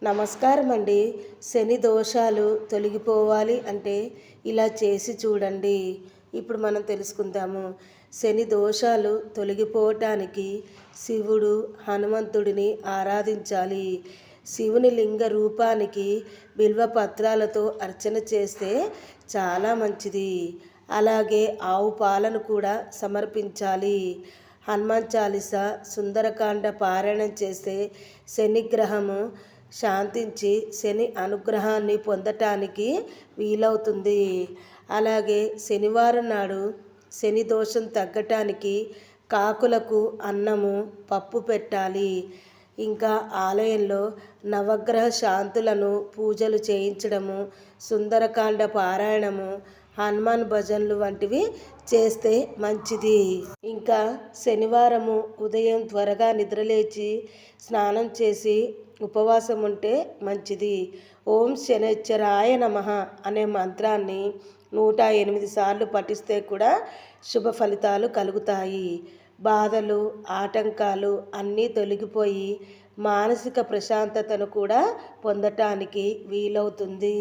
నమస్కారం అండి. శని దోషాలు తొలగిపోవాలి అంటే ఇలా చేసి చూడండి. ఇప్పుడు మనం తెలుసుకుందాము. శని దోషాలు తొలగిపోవటానికి శివుడు హనుమంతుడిని ఆరాధించాలి. శివుని లింగ రూపానికి బిల్వ పత్రాలతో అర్చన చేస్తే చాలా మంచిది. అలాగే ఆవు పాలను కూడా సమర్పించాలి. హనుమాన్ చాలీసా, సుందరకాండ పారాయణం చేస్తే శనిగ్రహము శాంతించి శని అనుగ్రహాన్ని పొందటానికి వీలవుతుంది. అలాగే శనివారం నాడు శని దోషం తగ్గటానికి కాకులకు అన్నము పప్పు పెట్టాలి. ఇంకా ఆలయంలో నవగ్రహ శాంతులను పూజలు చేయించడము, సుందరకాండ పారాయణము, హనుమాన్ భజనలు వంటివి చేస్తే మంచిది. ఇంకా శనివారము ఉదయం త్వరగా నిద్రలేచి స్నానం చేసి ఉపవాసం ఉంటే మంచిది. ఓం శనైశ్చరాయ నమః అనే మంత్రాన్ని 108 సార్లు పఠిస్తే కూడా శుభ ఫలితాలు కలుగుతాయి. బాధలు, ఆటంకాలు అన్నీ తొలగిపోయి మానసిక ప్రశాంతతను కూడా పొందటానికి వీలవుతుంది.